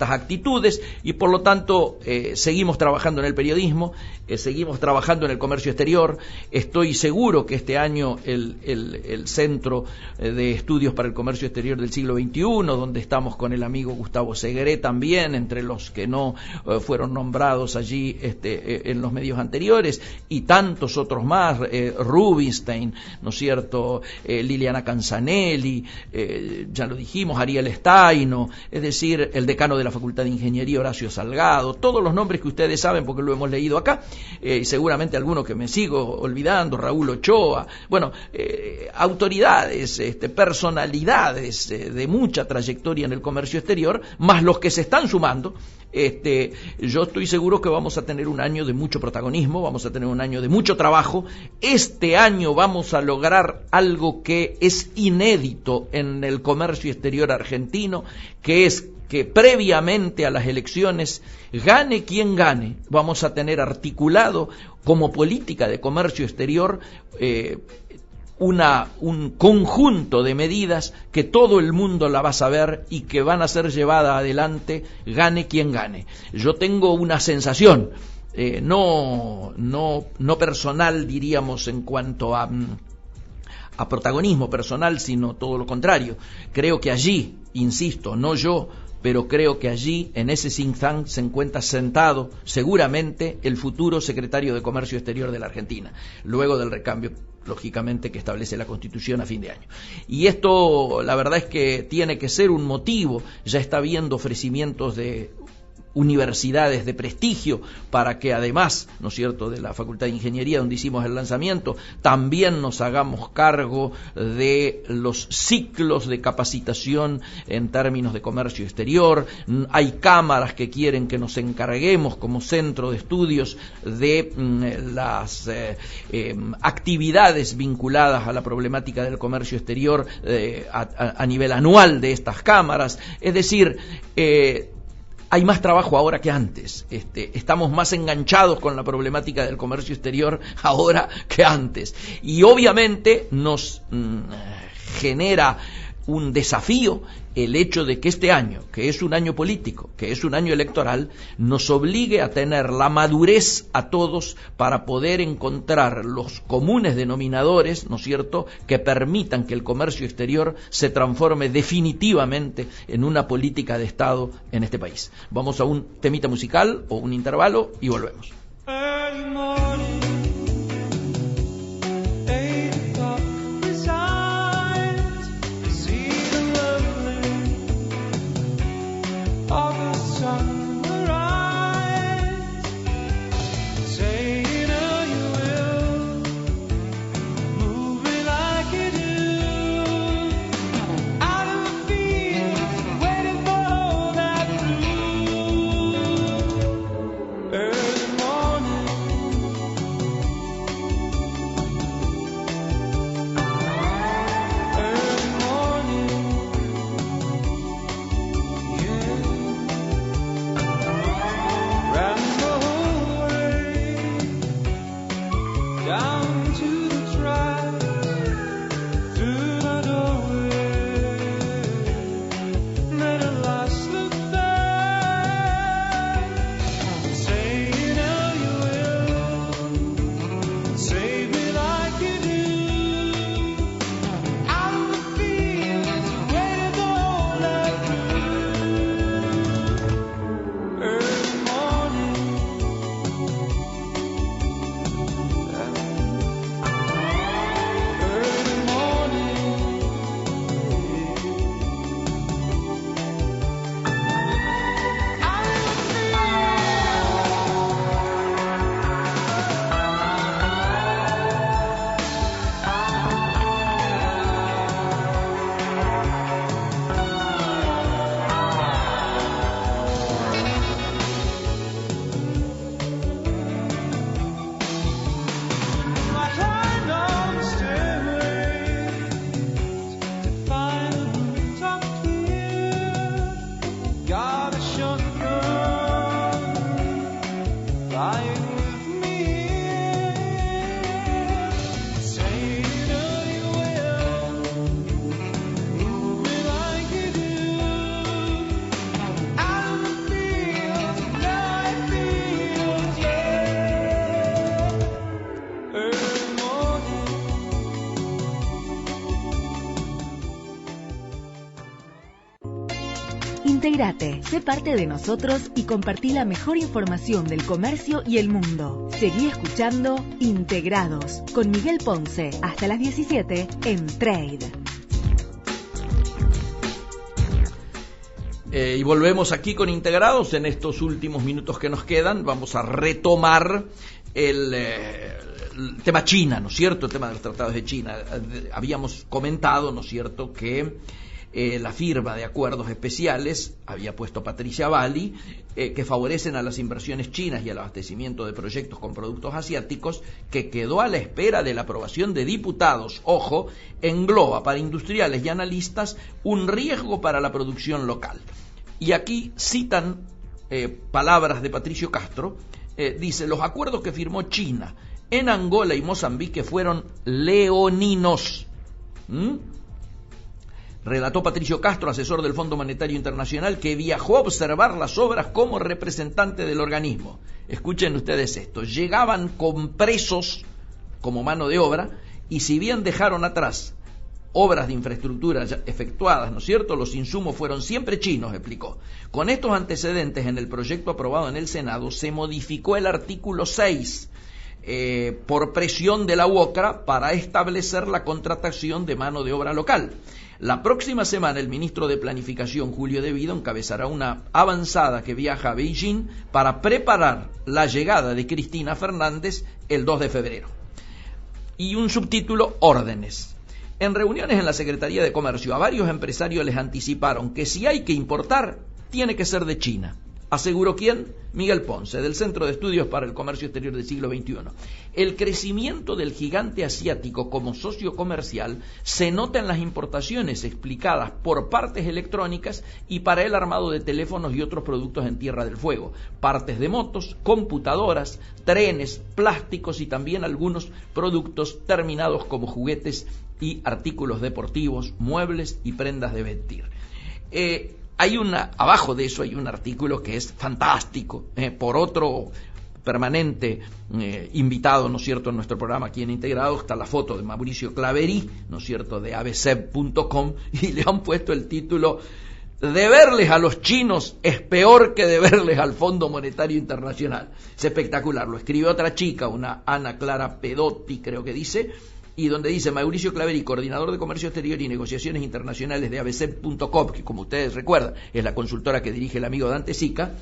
actitudes, y por lo tanto seguimos trabajando en el periodismo, seguimos trabajando en el comercio exterior. Estoy seguro que este año el Centro de Estudios para el Comercio Exterior del siglo XXI, donde estamos con el amigo Gustavo Segré también, entre los que no fueron nombrados allí en los medios anteriores, y tantos otros más, Rubinstein, ¿no es cierto?, Liliana Canzanelli, ya lo dijimos, Ariel Staino, es decir, el decano de la Facultad de Ingeniería, Horacio Salgado, todos los nombres que ustedes saben porque lo hemos leído acá, y seguramente algunos que me sigo olvidando, Raúl Ochoa, bueno, autoridades, personalidades de mucha trayectoria en el comercio exterior, más los que se están sumando Yo estoy seguro que vamos a tener un año de mucho protagonismo, vamos a tener un año de mucho trabajo. Este año vamos a lograr algo que es inédito en el comercio exterior argentino, que es que previamente a las elecciones, gane quien gane, vamos a tener articulado como política de comercio exterior un conjunto de medidas que todo el mundo la va a saber y que van a ser llevadas adelante, gane quien gane. Yo tengo una sensación, no personal, diríamos, en cuanto a protagonismo personal, sino todo lo contrario. Creo que allí, insisto, no yo, pero creo que allí, en ese think tank, se encuentra sentado seguramente el futuro secretario de Comercio Exterior de la Argentina, luego del recambio, lógicamente, que establece la Constitución a fin de año. Y esto, la verdad es que tiene que ser un motivo. Ya está habiendo ofrecimientos de universidades de prestigio para que además, ¿no es cierto?, de la Facultad de Ingeniería donde hicimos el lanzamiento, también nos hagamos cargo de los ciclos de capacitación en términos de comercio exterior. Hay cámaras que quieren que nos encarguemos como centro de estudios de las actividades vinculadas a la problemática del comercio exterior a nivel anual de estas cámaras. Es decir, hay más trabajo ahora que antes. Estamos más enganchados con la problemática del comercio exterior ahora que antes. Y obviamente nos genera un desafío el hecho de que este año, que es un año político, que es un año electoral, nos obligue a tener la madurez a todos para poder encontrar los comunes denominadores, ¿no es cierto?, que permitan que el comercio exterior se transforme definitivamente en una política de Estado en este país. Vamos a un temita musical o un intervalo y volvemos. Integrate, sé parte de nosotros y compartí la mejor información del comercio y el mundo. Seguí escuchando Integrados con Miguel Ponce hasta las 17 en Trade. Y volvemos aquí con Integrados. En estos últimos minutos que nos quedan vamos a retomar el tema China, ¿no es cierto? El tema de los tratados de China. Habíamos comentado, ¿no es cierto?, que la firma de acuerdos especiales, había puesto Patricia Bali, que favorecen a las inversiones chinas y al abastecimiento de proyectos con productos asiáticos, que quedó a la espera de la aprobación de diputados. Ojo, engloba para industriales y analistas un riesgo para la producción local. Y aquí citan palabras de Patricio Castro. Dice: los acuerdos que firmó China en Angola y Mozambique fueron leoninos. Relató Patricio Castro, asesor del Fondo Monetario Internacional, que viajó a observar las obras como representante del organismo. Escuchen ustedes esto: llegaban con presos como mano de obra, y si bien dejaron atrás obras de infraestructura ya efectuadas, ¿no es cierto?, los insumos fueron siempre chinos, explicó. Con estos antecedentes, en el proyecto aprobado en el Senado se modificó el artículo 6 por presión de la UOCRA para establecer la contratación de mano de obra local. La próxima semana el ministro de Planificación, Julio De Vido, encabezará una avanzada que viaja a Beijing para preparar la llegada de Cristina Fernández el 2 de febrero. Y un subtítulo: órdenes. En reuniones en la Secretaría de Comercio, a varios empresarios les anticiparon que si hay que importar, tiene que ser de China. ¿Aseguró quién? Miguel Ponce, del Centro de Estudios para el Comercio Exterior del siglo XXI. El crecimiento del gigante asiático como socio comercial se nota en las importaciones explicadas por partes electrónicas y para el armado de teléfonos y otros productos en Tierra del Fuego, partes de motos, computadoras, trenes, plásticos y también algunos productos terminados como juguetes y artículos deportivos, muebles y prendas de vestir. Abajo de eso hay un artículo que es fantástico, por otro permanente invitado, ¿no es cierto?, en nuestro programa aquí en Integrado. Está la foto de Mauricio Claverí, ¿no es cierto?, de abc.com, y le han puesto el título: deberles a los chinos es peor que deberles al Fondo Monetario Internacional. Es espectacular. Lo escribe otra chica, una Ana Clara Pedotti, creo que dice, y donde dice: Mauricio Claverí, coordinador de Comercio Exterior y Negociaciones Internacionales de abc.com, que como ustedes recuerdan es la consultora que dirige el amigo Dante Sica,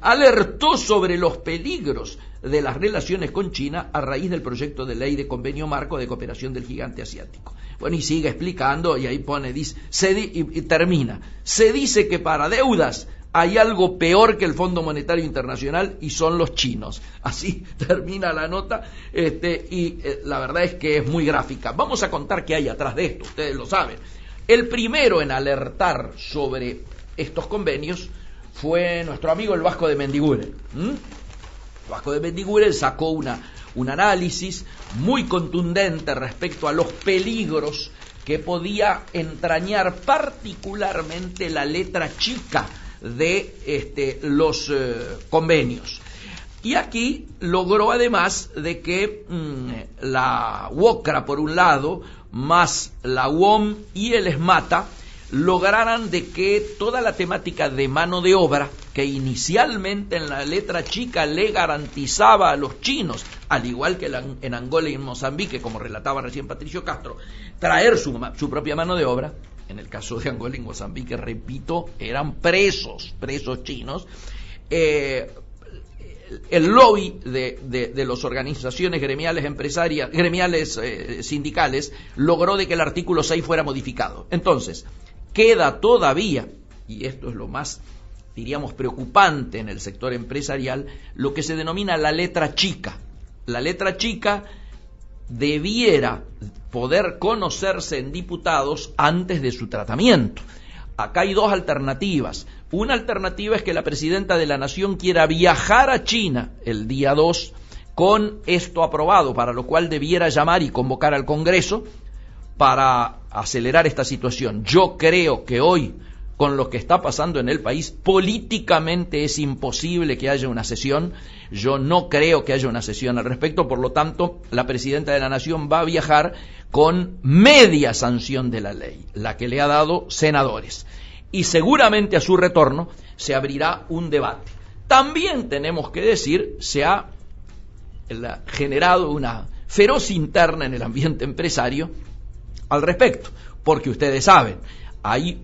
alertó sobre los peligros de las relaciones con China a raíz del proyecto de ley de convenio marco de cooperación del gigante asiático. Bueno, y sigue explicando, y ahí pone, y termina: se dice que para deudas hay algo peor que el Fondo Monetario Internacional y son los chinos. Así termina la nota, la verdad es que es muy gráfica. Vamos a contar qué hay atrás de esto, ustedes lo saben. El primero en alertar sobre estos convenios fue nuestro amigo el Vasco de Mendiguren. El Vasco de Mendiguren sacó un análisis muy contundente respecto a los peligros que podía entrañar particularmente la letra chica de los convenios. Y aquí logró, además de que la UOCRA por un lado, más la UOM y el ESMATA, lograran de que toda la temática de mano de obra, que inicialmente en la letra chica le garantizaba a los chinos, al igual que en Angola y en Mozambique, como relataba recién Patricio Castro, traer su propia mano de obra. En el caso de Angola y Mozambique, repito, eran presos chinos. El lobby de las organizaciones gremiales sindicales logró de que el artículo 6 fuera modificado. Entonces, queda todavía, y esto es lo más, diríamos, preocupante en el sector empresarial, lo que se denomina la letra chica. La letra chica debiera poder conocerse en diputados antes de su tratamiento. Acá hay dos alternativas. Una alternativa es que la presidenta de la Nación quiera viajar a China el día 2 con esto aprobado, para lo cual debiera llamar y convocar al Congreso para acelerar esta situación. Yo creo que hoy, con lo que está pasando en el país, políticamente es imposible que haya una sesión. Yo no creo que haya una sesión al respecto, por lo tanto, la presidenta de la Nación va a viajar con media sanción de la ley, la que le ha dado senadores. Y seguramente a su retorno se abrirá un debate. También tenemos que decir, se ha generado una feroz interna en el ambiente empresario al respecto, porque ustedes saben, ahí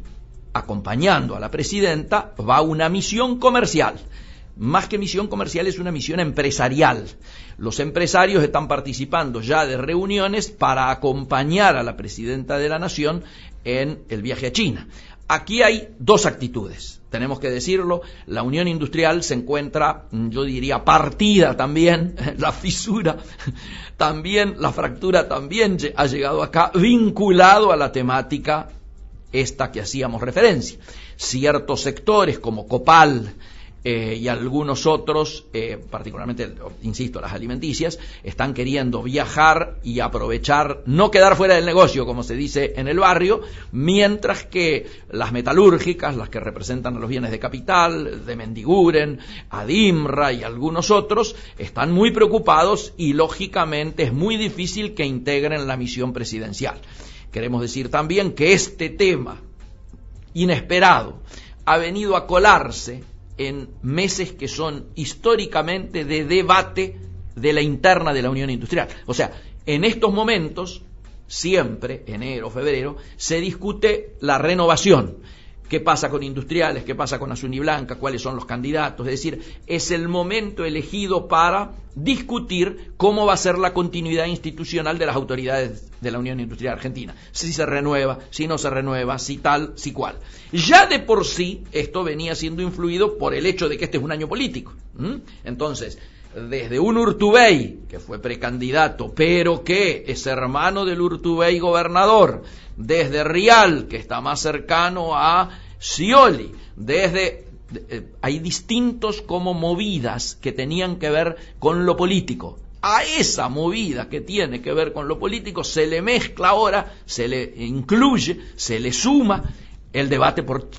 acompañando a la presidenta va una misión comercial más que misión comercial, es una misión empresarial. Los empresarios están participando ya de reuniones para acompañar a la presidenta de la Nación en el viaje a China. Aquí hay dos actitudes, tenemos que decirlo. La Unión Industrial se encuentra, yo diría, partida también, la fisura también, la fractura también ha llegado acá, vinculado a la temática esta que hacíamos referencia. Ciertos sectores como Copal y algunos otros, particularmente, insisto, las alimenticias, están queriendo viajar y aprovechar, no quedar fuera del negocio, como se dice en el barrio, mientras que las metalúrgicas, las que representan a los bienes de capital, de Mendiguren, Adimra y algunos otros, están muy preocupados y, lógicamente, es muy difícil que integren la misión presidencial. Queremos decir también que este tema inesperado ha venido a colarse en meses que son históricamente de debate de la interna de la Unión Industrial. O sea, en estos momentos, siempre, enero, febrero, se discute la renovación. ¿Qué pasa con industriales? ¿Qué pasa con Azul y Blanca? ¿Cuáles son los candidatos? Es decir, es el momento elegido para discutir cómo va a ser la continuidad institucional de las autoridades de la Unión Industrial Argentina. Si se renueva, si no se renueva, si tal, si cual. Ya de por sí esto venía siendo influido por el hecho de que este es un año político. Entonces, desde un Urtubey, que fue precandidato, pero que es hermano del Urtubey gobernador, desde Rial, que está más cercano a Scioli, hay distintos como movidas que tenían que ver con lo político. A esa movida que tiene que ver con lo político se le mezcla ahora, se le incluye, se le suma el debate por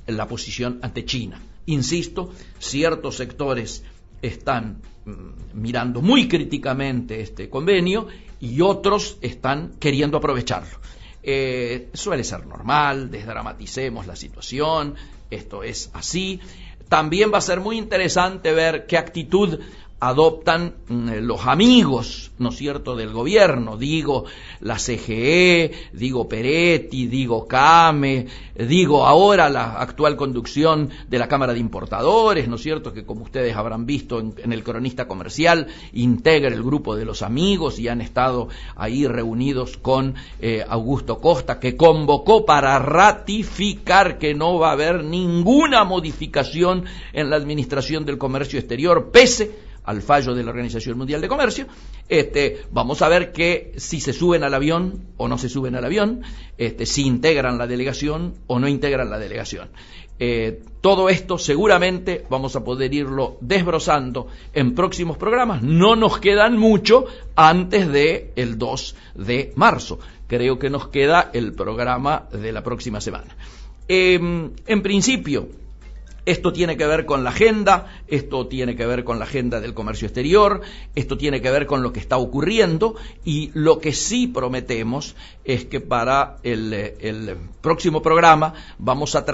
la posición ante China. Insisto, ciertos sectores están mirando muy críticamente este convenio y otros están queriendo aprovecharlo. Suele ser normal, desdramaticemos la situación, esto es así. También va a ser muy interesante ver qué actitud adoptan los amigos, ¿no es cierto?, del gobierno. Digo la CGE, digo Peretti, digo Came, digo ahora la actual conducción de la Cámara de Importadores, ¿no es cierto?, que como ustedes habrán visto en el Cronista Comercial, integra el grupo de los amigos y han estado ahí reunidos con Augusto Costa, que convocó para ratificar que no va a haber ninguna modificación en la administración del comercio exterior, pese al fallo de la Organización Mundial de Comercio. Vamos a ver que si se suben al avión o no se suben al avión, si integran la delegación o no integran la delegación. Todo esto seguramente vamos a poder irlo desbrozando en próximos programas. No nos quedan mucho antes del 2 de marzo. Creo que nos queda el programa de la próxima semana. En principio, esto tiene que ver con la agenda, esto tiene que ver con la agenda del comercio exterior, esto tiene que ver con lo que está ocurriendo, y lo que sí prometemos es que para el próximo programa vamos a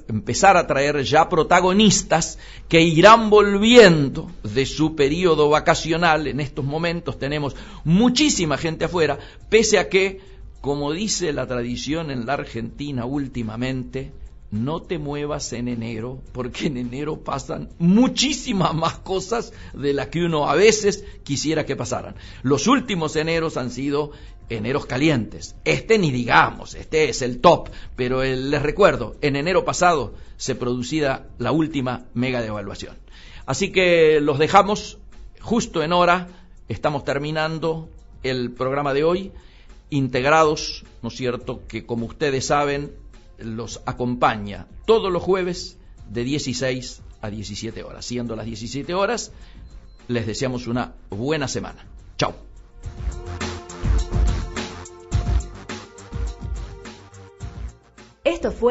empezar a traer ya protagonistas que irán volviendo de su periodo vacacional. En estos momentos tenemos muchísima gente afuera, pese a que, como dice la tradición en la Argentina últimamente, no te muevas en enero, porque en enero pasan muchísimas más cosas de las que uno a veces quisiera que pasaran. Los últimos eneros han sido eneros calientes. Ni digamos, este es el top, pero les recuerdo, en enero pasado se producía la última mega devaluación. Así que los dejamos justo en hora, estamos terminando el programa de hoy, integrados, ¿no es cierto?, que como ustedes saben, los acompaña todos los jueves de 16 a 17 horas. Siendo las 17 horas, les deseamos una buena semana. Chao. Esto fue